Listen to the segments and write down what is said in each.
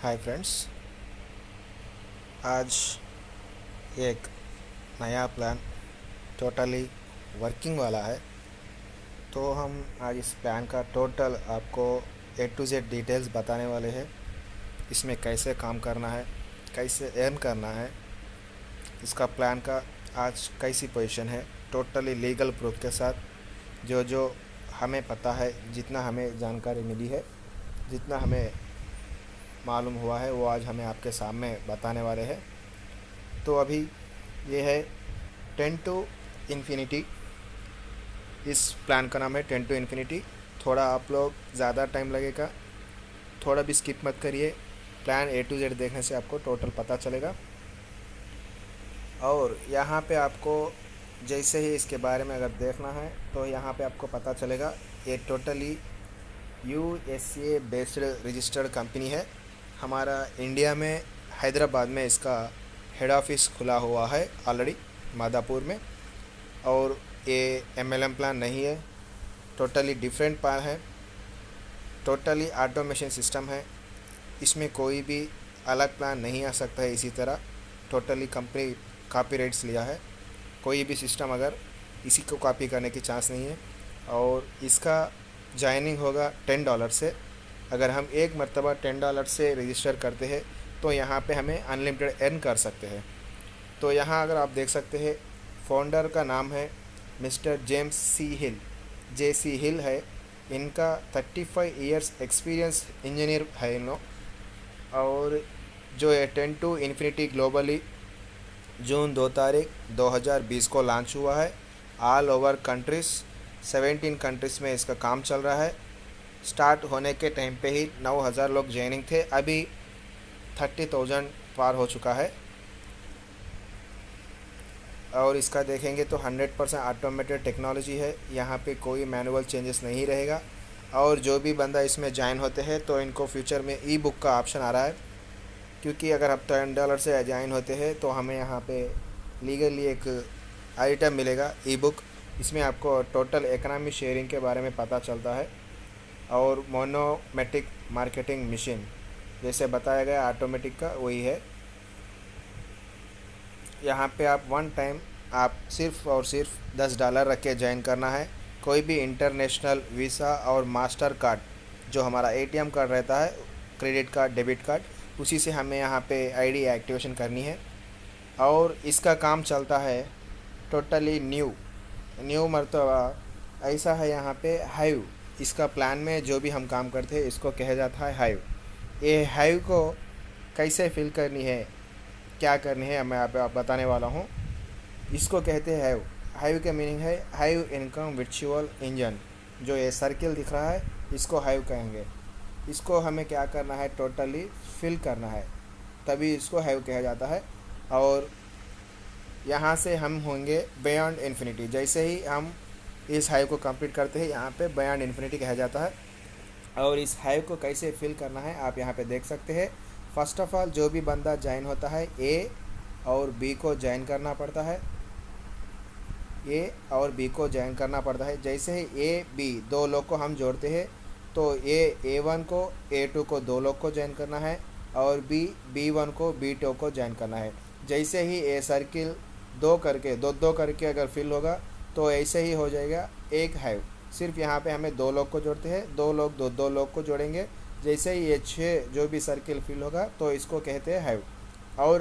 Hi friends. आज एक नया प्लान टोटली वर्किंग वाला है। तो हम आज इस प्लान का टोटल आपको A to Z डिटेल्स बताने वाले हैं। इसमें कैसे काम करना है, कैसे अर्न करना है, इसका प्लान का आज कैसी पोजीशन है, टोटली लीगल प्रूफ के साथ जो जो हमें पता है, जितना हमें जानकारी मिली है, जितना हमें मालूम हुआ है, वो आज हमें आपके सामने बताने वाले हैं। तो अभी ये है 10 to infinity। इस प्लान का नाम है 10 to infinity। थोड़ा आप लोग ज़्यादा टाइम लगेगा, थोड़ा भी स्किप मत करिए। प्लान A to Z देखने से आपको टोटल पता चलेगा। और यहाँ पे आपको जैसे ही इसके बारे में अगर देखना है तो यहाँ पे आपको पता चलेगा ये totally USA based registered company है। हमारा इंडिया में हैदराबाद में इसका हेड ऑफिस खुला हुआ है ऑलरेडी, मादापुर में। और ये MLM प्लान नहीं है, टोटली डिफरेंट प्लान है, टोटली ऑटोमेशन सिस्टम है। इसमें कोई भी अलग प्लान नहीं आ सकता है। इसी तरह टोटली कंपनी कॉपीराइट्स लिया है, कोई भी सिस्टम अगर इसी को कॉपी करने की चांस नहीं है। और इसका जॉइनिंग होगा $10 से। अगर हम एक मरतबा $10 से रजिस्टर करते हैं तो यहाँ पे हमें अनलिमिटेड अर्न कर सकते हैं। तो यहाँ अगर आप देख सकते हैं, फाउंडर का नाम है मिस्टर जेम्स सी हिल, JC हिल है। इनका 35 इयर्स एक्सपीरियंस इंजीनियर है इन लोग। और जो है 10 to infinity ग्लोबली जून 2 तारीख 2020 को लॉन्च हुआ है। ऑल ओवर कंट्रीज़ 17 कंट्रीज़ में इसका काम चल रहा है। स्टार्ट होने के टाइम पे ही 9,000 लोग ज्वाइनिंग थे, अभी 30,000 पार हो चुका है। और इसका देखेंगे तो 100% ऑटोमेटेड टेक्नोलॉजी है, यहाँ पे कोई मैनुअल चेंजेस नहीं रहेगा। और जो भी बंदा इसमें ज्वाइन होते हैं तो इनको फ्यूचर में ई-बुक का ऑप्शन आ रहा है, क्योंकि अगर आप $10 से ज्वाइन होते हैं तो हमें यहाँ पे लीगली एक आइटम मिलेगा, ई-बुक। इसमें आपको टोटल इकोनॉमी शेयरिंग के बारे में पता चलता है। और मोनोमेटिक मार्केटिंग मशीन जैसे बताया गया ऑटोमेटिक का वही है। यहाँ पे आप वन टाइम आप सिर्फ़ और सिर्फ $10 रख के ज्वाइन करना है। कोई भी इंटरनेशनल वीज़ा और मास्टर कार्ड, जो हमारा ATM कार्ड रहता है, क्रेडिट कार्ड, डेबिट कार्ड, उसी से हमें यहाँ पे ID एक्टिवेशन करनी है। और इसका काम चलता है टोटली न्यू मरतबा ऐसा है यहाँ पे हाइव। इसका प्लान में जो भी हम काम करते हैं इसको कहा जाता है हाइव। ये हाइव को कैसे फिल करनी है, क्या करनी है, मैं आप बताने वाला हूँ। इसको कहते हैं हाइव। हाइव का मीनिंग है हाइव इनकम वर्चुअल इंजन। जो ये सर्किल दिख रहा है इसको हाइव कहेंगे। इसको हमें क्या करना है, टोटली फिल करना है, तभी इसको हाइव कहा जाता है। और यहाँ से हम होंगे बियॉन्ड इन्फिनिटी। जैसे ही हम इस हाइव को कंप्लीट करते हैं, यहाँ पे बियॉन्ड इन्फिनिटी कहा जाता है। और इस हाइव को कैसे फिल करना है आप यहाँ पे देख सकते हैं। फर्स्ट ऑफ ऑल जो भी बंदा ज्वाइन होता है A और B को ज्वाइन करना पड़ता है, A और B को ज्वाइन करना पड़ता है। जैसे ही A B दो लोग को हम जोड़ते हैं तो A1 को A2 को 2 लोग को ज्वाइन करना है, और B1 को B2 को ज्वाइन करना है। जैसे ही ये सर्किल दो करके अगर फिल होगा तो ऐसे ही हो जाएगा एक हाइव। सिर्फ यहाँ पे हमें 2 लोग को जोड़ते हैं, 2 लोग दो लोग को जोड़ेंगे। जैसे ही ये 6 जो भी सर्किल फिल होगा तो इसको कहते हैं हाइव।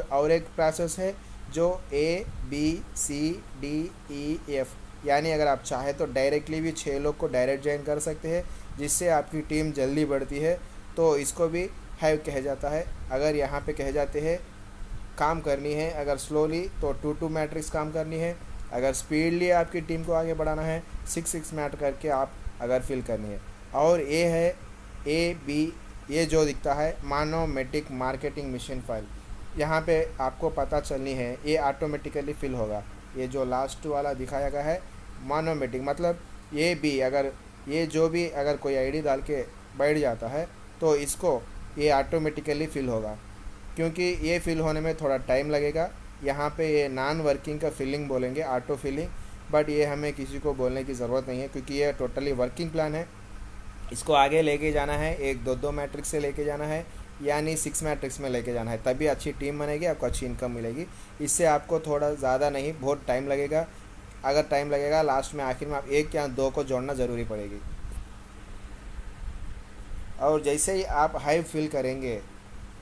और एक प्रोसेस है जो A B C D E F, यानी अगर आप चाहे तो डायरेक्टली भी 6 लोग को डायरेक्ट ज्वाइन कर सकते हैं, जिससे आपकी टीम जल्दी बढ़ती है, तो इसको भी हाइव कहा जाता है। अगर यहाँ पे कहे जाते हैं काम करनी है, अगर स्लोली तो 2-2 मैट्रिक्स काम करनी है, अगर स्पीडली आपकी टीम को आगे बढ़ाना है 6-6 मैट करके आप अगर फिल करनी है। और ये है AB, ये जो दिखता है मोनोमेटिक मार्केटिंग मशीन फाइल। यहाँ पे आपको पता चलनी है ये ऑटोमेटिकली फिल होगा। ये जो लास्ट वाला दिखाया गया है मोनोमेटिक, मतलब ये भी अगर ये जो भी अगर कोई ID डाल के बैठ जाता है तो इसको ये ऑटोमेटिकली फिल होगा, क्योंकि ये फिल होने में थोड़ा टाइम लगेगा। यहाँ पे ये नॉन वर्किंग का फिलिंग बोलेंगे, ऑटो फिलिंग, बट ये हमें किसी को बोलने की ज़रूरत नहीं है, क्योंकि ये टोटली वर्किंग प्लान है। इसको आगे लेके जाना है, एक 2-2 मैट्रिक्स से लेके जाना है, यानी 6 मैट्रिक्स में लेके जाना है, तभी अच्छी टीम बनेगी, आपको अच्छी इनकम मिलेगी। इससे आपको थोड़ा ज़्यादा नहीं, बहुत टाइम लगेगा। अगर टाइम लगेगा, लास्ट में आखिर में आप 1 या 2 को जोड़ना ज़रूरी पड़ेगी। और जैसे ही आप हाइव फिल करेंगे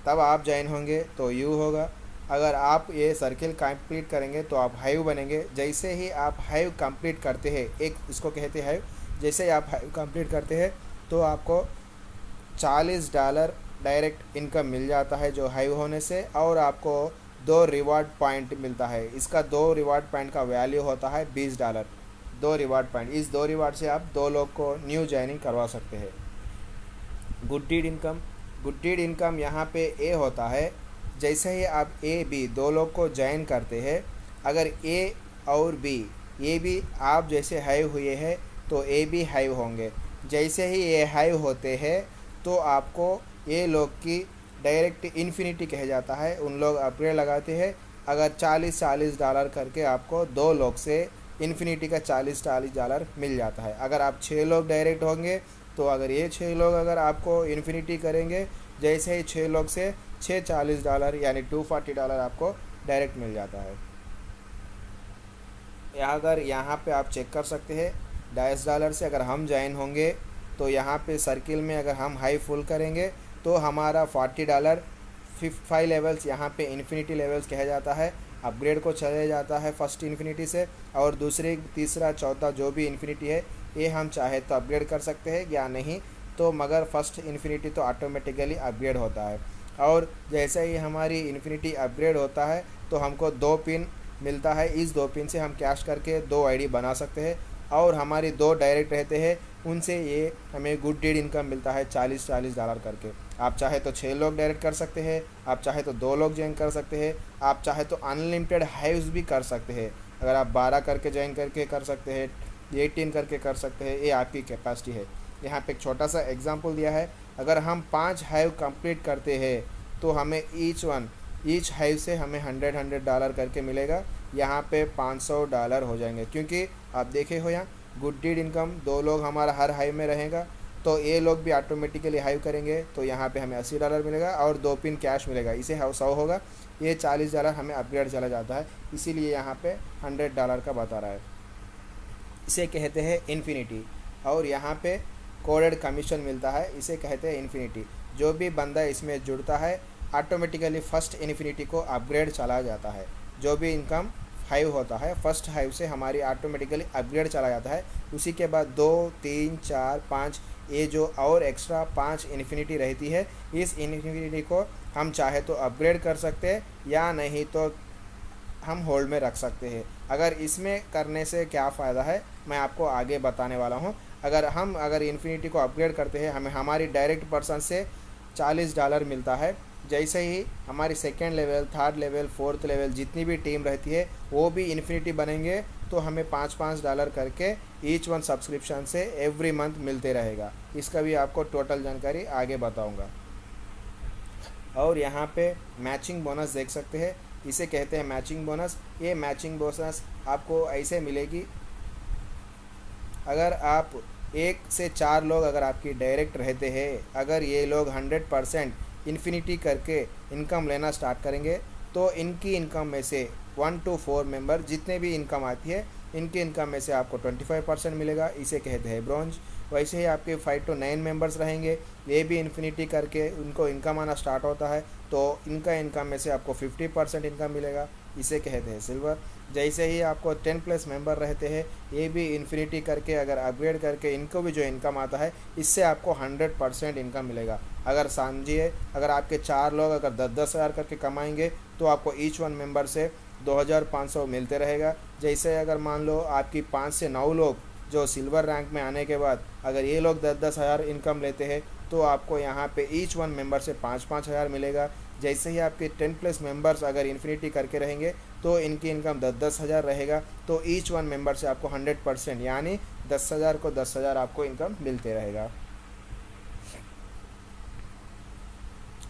तब आप ज्वाइन होंगे तो यू होगा। अगर आप ये सर्किल कंप्लीट करेंगे तो आप हाइव बनेंगे। जैसे ही आप हाइव कंप्लीट करते हैं, एक इसको कहते हैं हाइव, जैसे ही आप हाइव कंप्लीट करते हैं तो आपको $40 डायरेक्ट इनकम मिल जाता है जो हाइव होने से, और आपको 2 रिवार्ड पॉइंट मिलता है। इसका 2 रिवार्ड पॉइंट का वैल्यू होता है $20। 2 रिवार्ड पॉइंट, इस 2 रिवार्ड से आप 2 लोग को न्यू ज्वाइनिंग करवा सकते हैं। Good deed income, good deed income यहाँ पे ए होता है। जैसे ही आप ए बी 2 लोग को ज्वाइन करते हैं, अगर ए और बी, ए बी आप जैसे हाइव हुए हैं तो ए भी हाइव होंगे। जैसे ही ये हाइव होते हैं तो आपको ये लोग की डायरेक्ट इन्फिनिटी कहा जाता है, उन लोग अपग्रेड लगाते हैं। अगर $40 करके आपको 2 लोग से इन्फिनिटी का $40 मिल जाता है। अगर आप 6 लोग डायरेक्ट होंगे तो अगर ये 6 लोग अगर आपको इन्फिनिटी करेंगे, जैसे ही 6 लोग से $40 यानी $240 आपको डायरेक्ट मिल जाता है। अगर यहाँ पे आप चेक कर सकते हैं, $10 से अगर हम ज्वाइन होंगे तो यहाँ पे सर्किल में अगर हम हाई फुल करेंगे तो हमारा $40 5 लेवल्स यहाँ पे इन्फिनिटी लेवल्स कहा जाता है, अपग्रेड को चले जाता है फर्स्ट इन्फिनिटी से, और दूसरी तीसरा चौथा जो भी इन्फिनिटी है ये हम चाहे तो अपग्रेड कर सकते हैं या नहीं तो, मगर फर्स्ट इन्फिनिटी तो ऑटोमेटिकली अपग्रेड होता है। और जैसे ही हमारी इन्फिनिटी अपग्रेड होता है तो हमको 2 पिन मिलता है। इस 2 पिन से हम कैश करके 2 आईडी बना सकते हैं, और हमारी 2 डायरेक्ट रहते हैं, उनसे ये हमें गुड डीड इनकम मिलता है $40 करके। आप चाहे तो 6 लोग डायरेक्ट कर सकते हैं, आप चाहे तो 2 लोग ज्वाइन कर सकते हैं, आप चाहे तो अनलिमिटेड हाइव्स भी कर सकते हैं। अगर आप 12 करके ज्वाइन करके कर सकते हैं, 18 करके कर सकते हैं, ये आपकी कैपेसिटी है। यहाँ पे एक छोटा सा एग्जांपल दिया है। अगर हम 5 हाइव कंप्लीट करते हैं तो हमें ईच हाइव से हमें $100 करके मिलेगा। यहाँ पे $500 हो जाएंगे, क्योंकि आप देखे हो यहाँ गुड डीड इनकम 2 लोग हमारा हर हाइव में रहेगा तो ये लोग भी ऑटोमेटिकली हाइव करेंगे तो यहाँ पे हमें $80 मिलेगा और 2 पिन कैश मिलेगा, इसे 100 होगा। ये $40 हमें अपग्रेड चला जाता है, इसीलिए यहाँ पे $100 का बता रहा है। इसे कहते हैं इन्फिनिटी, और यहाँ पे कोडेड कमीशन मिलता है, इसे कहते हैं इन्फिनिटी। जो भी बंदा इसमें जुड़ता है ऑटोमेटिकली फर्स्ट इन्फिनिटी को अपग्रेड चला जाता है। जो भी इनकम हाइव होता है फर्स्ट हाइव से हमारी ऑटोमेटिकली अपग्रेड चला जाता है। उसी के बाद 2 3 4 5 ये जो और एक्स्ट्रा 5 इन्फिनिटी रहती है, इस इन्फिनिटी को हम चाहे तो अपग्रेड कर सकते हैं या नहीं तो हम होल्ड में रख सकते हैं। अगर इसमें करने से क्या फ़ायदा है मैं आपको आगे बताने वाला हूँ। अगर इन्फिनिटी को अपग्रेड करते हैं, हमें हमारी डायरेक्ट पर्सन से $40 मिलता है। जैसे ही हमारी second level, third level, fourth level जितनी भी टीम रहती है वो भी इन्फिनिटी बनेंगे तो हमें $5-5 करके ईच वन सब्सक्रिप्शन से एवरी मंथ मिलते रहेगा। इसका भी आपको टोटल जानकारी आगे बताऊंगा। और यहाँ पे मैचिंग बोनस देख सकते हैं, इसे कहते हैं मैचिंग बोनस। ये मैचिंग बोनस आपको ऐसे मिलेगी, अगर आप 1 से 4 लोग अगर आपकी डायरेक्ट रहते हैं, अगर ये लोग 100% इन्फिनिटी करके इनकम लेना स्टार्ट करेंगे तो इनकी इनकम में से 1 to 4 मेंबर जितने भी इनकम आती है इनकी इनकम में से आपको 25% मिलेगा, इसे कहते हैं ब्रॉन्ज। वैसे ही आपके 5 to 9 मेंबर्स रहेंगे, ये भी इन्फिनिटी करके उनको इनकम आना स्टार्ट होता है तो इनका इनकम में से आपको 50% इनकम मिलेगा, इसे कहते हैं सिल्वर। जैसे ही आपको 10+ मेंबर रहते हैं, ये भी इन्फिनिटी करके अगर अपग्रेड करके इनको भी जो इनकम आता है इससे आपको 100% इनकम मिलेगा। अगर समझिए अगर आपके 4 लोग अगर 10-10 हज़ार करके कमाएंगे तो आपको ईच वन मेंबर से 2500 मिलते रहेगा। जैसे अगर मान लो आपकी 5 से 9 लोग जो सिल्वर रैंक में आने के बाद अगर ये लोग 10-10 हज़ार इनकम लेते हैं तो आपको यहाँ पे ईच वन मेंबर से 5-5 हज़ार मिलेगा। जैसे ही आपके 10+ मेंबर्स अगर इन्फिनिटी करके रहेंगे तो इनकी इनकम 10-10 हज़ार रहेगा, तो ईच वन मेंबर से आपको 100% यानी 10,000 को 10,000 आपको इनकम मिलते रहेगा।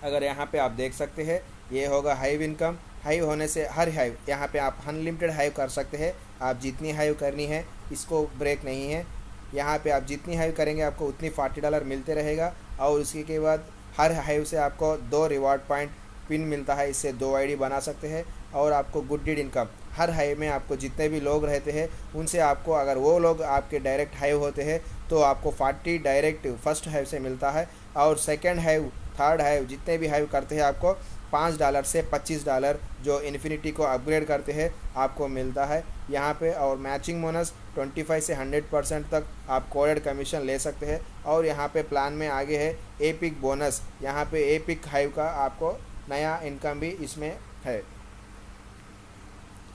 अगर यहाँ पे आप देख सकते हैं ये होगा हाइव इनकम। हाइव होने से हर हाइव यहाँ पे आप अनलिमिटेड हाइव कर सकते हैं, आप जितनी हाइव करनी है इसको ब्रेक नहीं है। यहाँ पे आप जितनी हाइव करेंगे आपको उतनी $40 मिलते रहेगा। और उसके के बाद हर हाइव से आपको 2 रिवॉर्ड पॉइंट पिन मिलता है, इससे 2 आईडी बना सकते हैं। और आपको गुड डीड इनकम, हर हाइव में आपको जितने भी लोग रहते हैं उनसे आपको, अगर वो लोग आपके डायरेक्ट हाइव होते हैं तो आपको 40 डायरेक्ट फर्स्ट हाइव से मिलता है। और सेकेंड हाइव, थर्ड हाइव, जितने भी हाइव करते हैं आपको $5 से $25 जो इन्फिनिटी को अपग्रेड करते हैं आपको मिलता है यहाँ पे। और मैचिंग बोनस 25 से 100% तक आप कोडेड कमीशन ले सकते हैं। और यहाँ पे प्लान में आगे है एपिक बोनस, यहाँ पे एपिक हाइव का आपको नया इनकम भी इसमें है,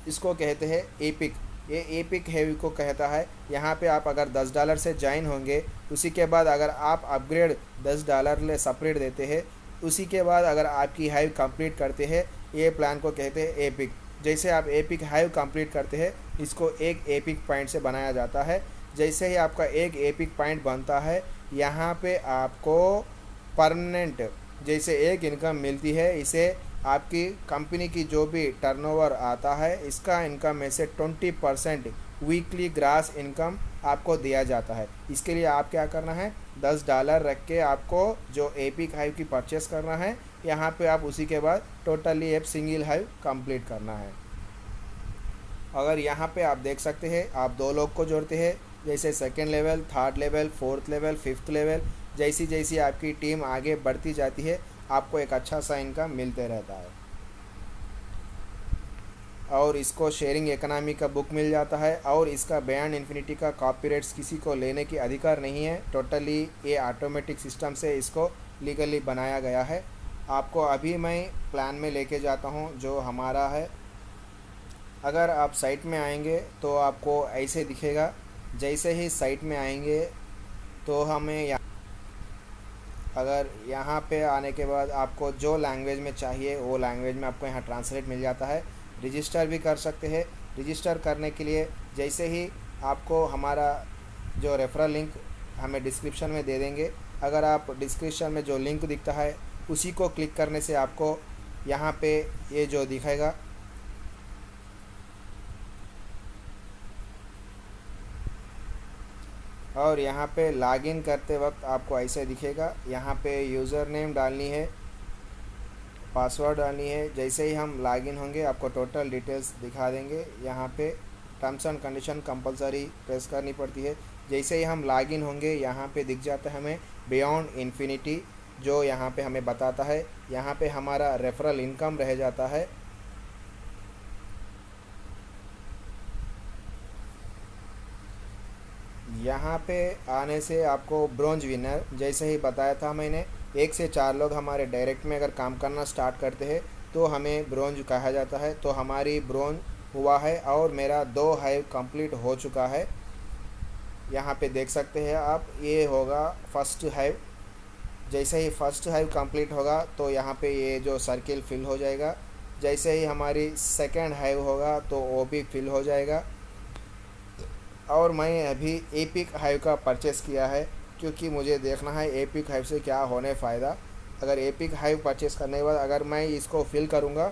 इसको कहते हैं एपिक। ये एपिक हाइव को कहता है, यहाँ पे आप अगर $10 से ज्वाइन होंगे, उसी के बाद अगर आप अपग्रेड $10 ले सेपरेट देते हैं, उसी के बाद अगर आपकी हाइव कंप्लीट करते हैं, ये प्लान को कहते हैं एपिक। जैसे आप एपिक हाइव कंप्लीट करते हैं, इसको एक एपिक पॉइंट से बनाया जाता है। जैसे ही आपका एक एपिक पॉइंट बनता है, यहाँ पे आपको परमानेंट जैसे एक इनकम मिलती है। इसे आपकी कंपनी की जो भी टर्नओवर आता है, इसका इनकम में से 20% वीकली ग्रास इनकम आपको दिया जाता है। इसके लिए आप क्या करना है, $10 रख के आपको जो एपिक हाइव की परचेस करना है, यहाँ पे आप उसी के बाद टोटली एक सिंगल हाइव कंप्लीट करना है। अगर यहाँ पे आप देख सकते हैं, आप 2 लोग को जोड़ते हैं, जैसे second level, third level, fourth level, fifth level, जैसी जैसी आपकी टीम आगे बढ़ती जाती है आपको एक अच्छा सा इनकम मिलते रहता है। और इसको शेयरिंग इकोनॉमी का बुक मिल जाता है। और इसका बियॉन्ड इन्फिनिटी का कॉपीराइट्स किसी को लेने की अधिकार नहीं है, टोटली ये ऑटोमेटिक सिस्टम से इसको लीगली बनाया गया है। आपको अभी मैं प्लान में लेके जाता हूँ जो हमारा है। अगर आप साइट में आएंगे तो आपको ऐसे दिखेगा। जैसे ही साइट में आएंगे तो हमें अगर यहाँ पे आने के बाद आपको जो लैंग्वेज में चाहिए वो लैंग्वेज में आपको यहाँ ट्रांसलेट मिल जाता है। रजिस्टर भी कर सकते हैं। रजिस्टर करने के लिए जैसे ही आपको हमारा जो रेफरल लिंक हमें डिस्क्रिप्शन में दे देंगे, अगर आप डिस्क्रिप्शन में जो लिंक दिखता है उसी को क्लिक करने से आपको यहाँ पे ये जो दिखेगा, और यहाँ पे लॉगिन करते वक्त आपको ऐसे दिखेगा। यहाँ पे यूज़र नेम डालनी है, पासवर्ड डालनी है। जैसे ही हम लॉगिन होंगे आपको टोटल डिटेल्स दिखा देंगे। यहाँ पे terms and condition compulsory press करनी पड़ती है। जैसे ही हम लॉगिन होंगे यहाँ पे दिख जाता है हमें बियॉन्ड इन्फिनिटी, जो यहाँ पे हमें बताता है। यहाँ पे हमारा रेफरल इनकम रह जाता है। यहाँ पे आने से आपको ब्रोंज विनर, जैसे ही बताया था मैंने, 1 से 4 लोग हमारे डायरेक्ट में अगर काम करना स्टार्ट करते हैं तो हमें ब्रोंज कहा जाता है। तो हमारी ब्रोंज हुआ है और मेरा 2 हाइव कंप्लीट हो चुका है। यहाँ पे देख सकते हैं आप, ये होगा फर्स्ट हाइव। जैसे ही फर्स्ट हाइव कंप्लीट होगा तो यहाँ पे ये जो सर्किल फिल हो जाएगा। जैसे ही हमारी सेकेंड हाइव होगा तो वो भी फिल हो जाएगा। और मैं अभी एपिक हाइव का परचेस किया है क्योंकि मुझे देखना है एपिक हाइव से क्या होने फ़ायदा। अगर एपिक हाइव परचेस करने के बाद अगर मैं इसको फिल करूँगा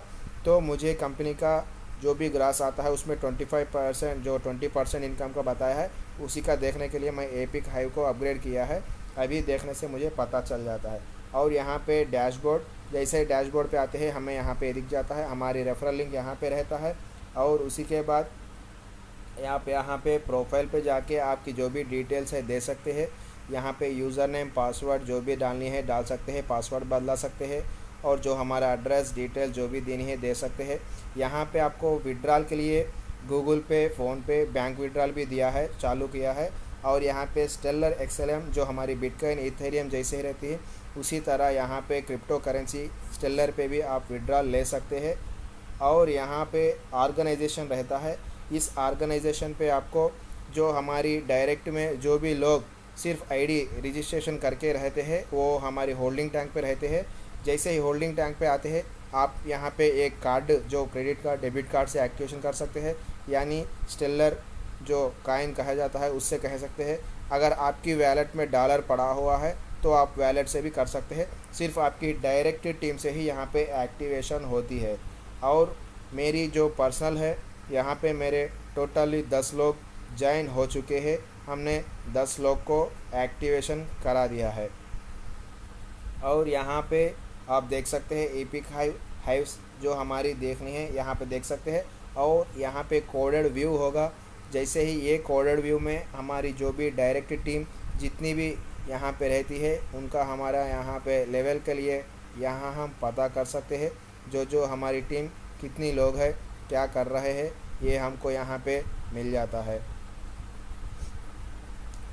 तो मुझे कंपनी का जो भी ग्रास आता है उसमें 25% जो 20% इनकम का बताया है उसी का देखने के लिए मैं एपिक हाइव को अपग्रेड किया है। अभी देखने से मुझे पता चल जाता है। और यहाँ पे डैशबोर्ड, जैसे ही डैशबोर्ड पे आते हैं हमें यहाँ पे दिख जाता है, हमारी रेफरल लिंक यहाँ पे रहता है। और उसी के बाद यहाँ पे प्रोफाइल पे जाके आपकी जो भी डिटेल्स है दे सकते हैं। यहाँ पे यूज़र नेम, पासवर्ड जो भी डालनी है डाल सकते हैं, पासवर्ड बदला सकते हैं, और जो हमारा एड्रेस डिटेल जो भी देनी है दे सकते हैं। यहाँ पे आपको विड्रॉल के लिए गूगल पे, फ़ोनपे, बैंक विड्रॉल भी दिया है, चालू किया है। और यहाँ पे स्टेलर XLM जो हमारी बिटकॉइन, इथेरियम जैसे ही रहती है उसी तरह यहाँ पे क्रिप्टो करेंसी स्टेलर पे भी आप विड्रॉल ले सकते हैं। और यहाँ पे ऑर्गेनाइजेशन रहता है। इस ऑर्गेनाइजेशन पे आपको जो हमारी डायरेक्ट में जो भी लोग सिर्फ आईडी रजिस्ट्रेशन करके रहते हैं वो हमारी होल्डिंग टैंक पे रहते हैं। जैसे ही होल्डिंग टैंक पे आते हैं आप यहाँ पे एक कार्ड जो क्रेडिट कार्ड, डेबिट कार्ड से एक्टिवेशन कर सकते हैं, यानी स्टेलर जो कॉइन कहा जाता है उससे कह सकते हैं। अगर आपकी वैलेट में डॉलर पड़ा हुआ है तो आप वैलेट से भी कर सकते हैं। सिर्फ आपकी डायरेक्ट टीम से ही यहाँ पे एक्टिवेशन होती है। और मेरी जो पर्सनल है, यहाँ पे मेरे टोटली 10 लोग ज्वाइन हो चुके हैं। हमने 10 लोग को एक्टिवेशन करा दिया है। और यहाँ पे आप देख सकते हैं एपिक हाइव्स जो हमारी देखनी है यहाँ पे देख सकते हैं। और यहाँ पे कोडेड व्यू होगा। जैसे ही ये कोडेड व्यू में हमारी जो भी डायरेक्ट टीम जितनी भी यहाँ पे रहती है उनका हमारा यहाँ पे लेवल के लिए यहाँ हम पता कर सकते हैं। जो जो हमारी टीम कितनी लोग हैं क्या कर रहे हैं ये हमको यहाँ पे मिल जाता है।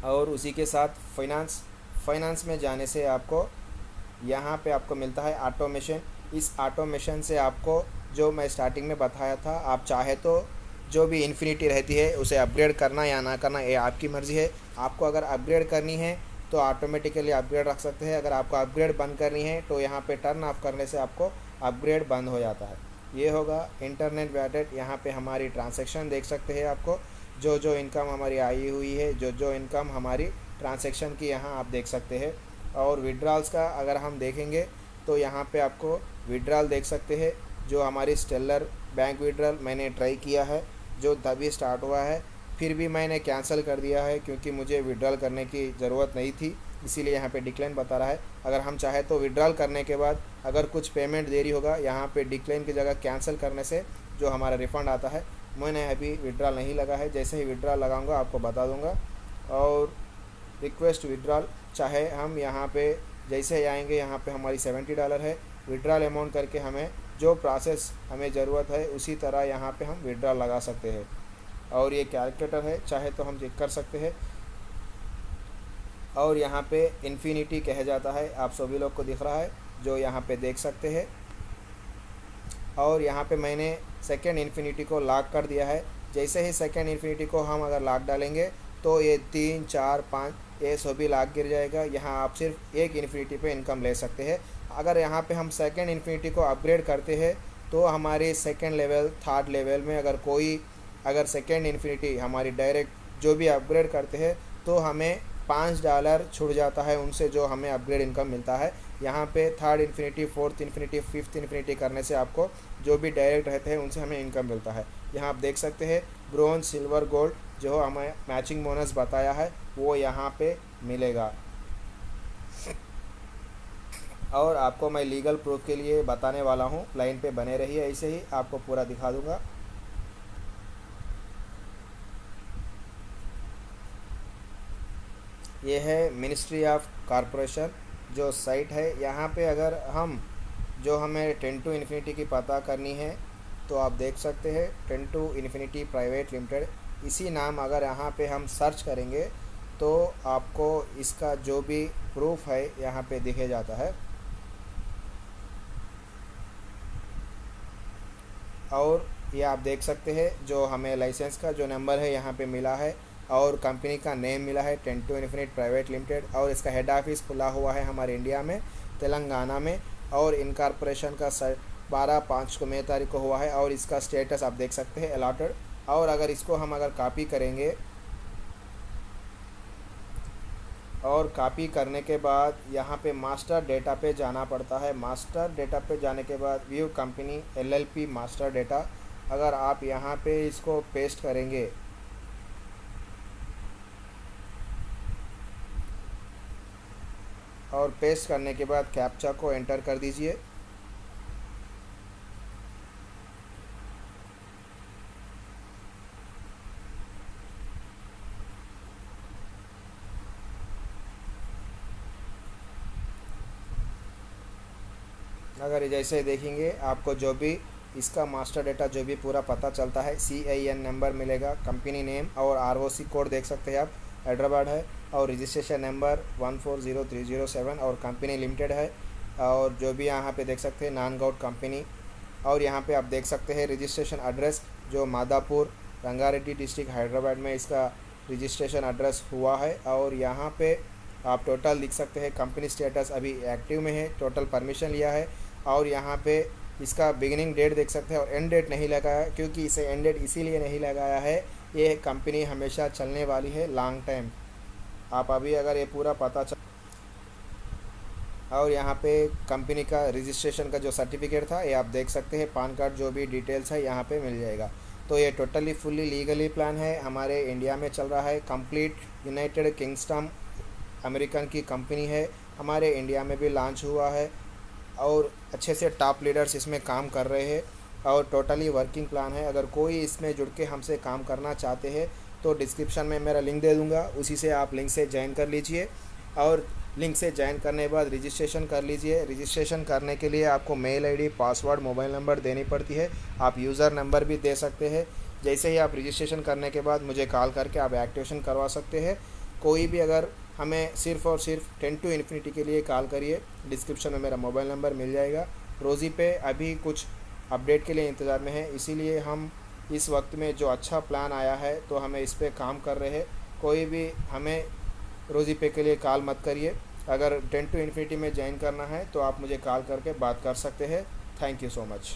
और उसी के साथ फाइनेंस में जाने से आपको यहाँ पे आपको मिलता है ऑटोमेशन। इस ऑटोमेशन से आपको जो मैं स्टार्टिंग में बताया था आप चाहे तो जो भी इन्फिनिटी रहती है उसे अपग्रेड करना या ना करना ये आपकी मर्ज़ी है। आपको अगर अपग्रेड करनी है तो ऑटोमेटिकली अपग्रेड रख सकते हैं। अगर आपको अपग्रेड बंद करनी है तो यहाँ पे टर्न ऑफ करने से आपको अपग्रेड बंद हो जाता है। ये होगा इंटरनेट वैलेट। यहाँ पे हमारी ट्रांसैक्शन देख सकते हैं। आपको जो जो इनकम हमारी आई हुई है जो जो इनकम हमारी ट्रांसैक्शन की यहाँ आप देख सकते हैं। और विड्रॉल्स का अगर हम देखेंगे तो यहाँ पे आपको विड्रॉल देख सकते हैं। जो हमारी स्टेलर बैंक विड्रॉल मैंने ट्राई किया है जो तभी स्टार्ट हुआ है, फिर भी मैंने कैंसिल कर दिया है क्योंकि मुझे विड्रॉल करने की ज़रूरत नहीं थी, इसीलिए यहाँ पे डिक्लाइन बता रहा है। अगर हम चाहे तो विड्रॉल करने के बाद अगर कुछ पेमेंट देरी होगा यहाँ पे डिक्लाइन की जगह कैंसिल करने से जो हमारा रिफ़ंड आता है। मैंने अभी विड्रॉल नहीं लगा है, जैसे ही विड्रॉल लगाऊंगा आपको बता दूंगा। और रिक्वेस्ट विड्रॉल चाहे हम यहाँ पे जैसे ही आएंगे यहाँ पे हमारी $70 है विड्रॉल अमाउंट करके हमें जो प्रोसेस हमें ज़रूरत है उसी तरह यहाँ पे हम विड्रॉल लगा सकते हैं। और ये कैलकुलेटर है चाहे तो हम चेक कर सकते हैं। और यहाँ पे इन्फिनिटी कहा जाता है, आप सभी लोग को दिख रहा है जो यहाँ पे देख सकते हैं। और यहाँ पे मैंने सेकेंड इन्फिनिटी को लॉक कर दिया है। जैसे ही सेकेंड इन्फिनिटी को हम अगर लॉक डालेंगे तो ये 3 4 5 ये सभी लॉक गिर जाएगा। यहाँ आप सिर्फ एक इन्फिनिटी पे इनकम ले सकते हैं। अगर यहाँ पे हम सेकेंड इन्फिनिटी को अपग्रेड करते हैं तो हमारे सेकेंड लेवल थर्ड लेवल में अगर सेकेंड इन्फिनिटी हमारी डायरेक्ट जो भी अपग्रेड करते हैं तो हमें $5 छुट जाता है उनसे जो हमें अपग्रेड इनकम मिलता है। यहाँ पे third infinity fourth infinity fifth infinity करने से आपको जो भी डायरेक्ट रहते हैं उनसे हमें इनकम मिलता है। यहाँ आप देख सकते हैं ब्रोंज सिल्वर गोल्ड जो हमें मैचिंग बोनस बताया है वो यहाँ पे मिलेगा। और आपको मैं लीगल प्रूफ के लिए बताने वाला हूँ, लाइन पे बने रहिए, ऐसे ही आपको पूरा दिखा दूँगा। ये है मिनिस्ट्री ऑफ कॉरपोरेशन जो साइट है। यहाँ पे अगर हम जो हमें 10 to इन्फिनिटी की पता करनी है तो आप देख सकते हैं 10 to इन्फिनिटी प्राइवेट लिमिटेड इसी नाम अगर यहाँ पे हम सर्च करेंगे तो आपको इसका जो भी प्रूफ है यहाँ पे दिखे जाता है। और ये आप देख सकते हैं जो हमें लाइसेंस का जो नंबर है यहाँ पे मिला है और कंपनी का नेम मिला है 10 to इन्फिनिट प्राइवेट लिमिटेड। और इसका हेड ऑफिस खुला हुआ है हमारे इंडिया में तेलंगाना में। और इनकॉर्पोरेशन का 12/5 को मई तारीख को हुआ है। और इसका स्टेटस आप देख सकते हैं अलॉटेड। और अगर इसको हम अगर कॉपी करेंगे और कॉपी करने के बाद यहाँ पे मास्टर डेटा पे जाना पड़ता है। मास्टर डेटा पे जाने के बाद view company LLP master data अगर आप यहाँ पे इसको पेस्ट करेंगे और पेस्ट करने के बाद कैप्चा को एंटर कर दीजिए। अगर जैसे देखेंगे आपको जो भी इसका मास्टर डेटा जो भी पूरा पता चलता है CIN नंबर मिलेगा, कंपनी नेम और ROC कोड देख सकते हैं आप हैदराबाद है। और रजिस्ट्रेशन नंबर 140307 और कंपनी लिमिटेड है। और जो भी यहाँ पे देख सकते हैं नॉन गवर्नमेंट कंपनी। और यहाँ पे आप देख सकते हैं रजिस्ट्रेशन एड्रेस जो मादापुर रंगारेड्डी डिस्ट्रिक्ट हैदराबाद में इसका रजिस्ट्रेशन एड्रेस हुआ है। और यहाँ पे आप टोटल लिख सकते हैं कंपनी स्टेटस अभी एक्टिव में है, टोटल परमिशन लिया है। और यहाँ पे इसका बिगिनिंग डेट देख सकते हैं और एंड डेट नहीं लगाया क्योंकि इसे एंड डेट इसीलिए नहीं लगाया है, ये कंपनी हमेशा चलने वाली है लॉन्ग टाइम। आप अभी अगर ये पूरा पता चल और यहाँ पे कंपनी का रजिस्ट्रेशन का जो सर्टिफिकेट था ये आप देख सकते हैं, पान कार्ड जो भी डिटेल्स है यहाँ पे मिल जाएगा। तो ये टोटली फुल्ली लीगली प्लान है, हमारे इंडिया में चल रहा है, कंप्लीट यूनाइटेड किंगडम अमेरिकन की कंपनी है। हमारे इंडिया में भी लॉन्च हुआ है और अच्छे से टॉप लीडर्स इसमें काम कर रहे हैं और टोटली वर्किंग प्लान है। अगर कोई इसमें जुड़ के हमसे काम करना चाहते हैं तो डिस्क्रिप्शन में मेरा लिंक दे दूँगा, उसी से आप लिंक से ज्वाइन कर लीजिए और लिंक से ज्वाइन करने के बाद रजिस्ट्रेशन कर लीजिए। रजिस्ट्रेशन करने के लिए आपको mail ID, password, mobile number देनी पड़ती है। आप यूज़र नंबर भी दे सकते हैं। जैसे ही आप रजिस्ट्रेशन करने के बाद मुझे कॉल करके आप एक्टिवेशन करवा सकते हैं। कोई भी अगर हमें सिर्फ़ और सिर्फ 10 to infinity के लिए कॉल करिए, डिस्क्रिप्शन में मेरा मोबाइल नंबर मिल जाएगा। रोज़ी पे अभी कुछ अपडेट के लिए इंतज़ार में है, इसीलिए हम इस वक्त में जो अच्छा प्लान आया है तो हमें इस पर काम कर रहे हैं। कोई भी हमें रोज़ी पे के लिए कॉल मत करिए। अगर 10 to infinity में ज्वाइन करना है तो आप मुझे कॉल करके बात कर सकते हैं। Thank you so much.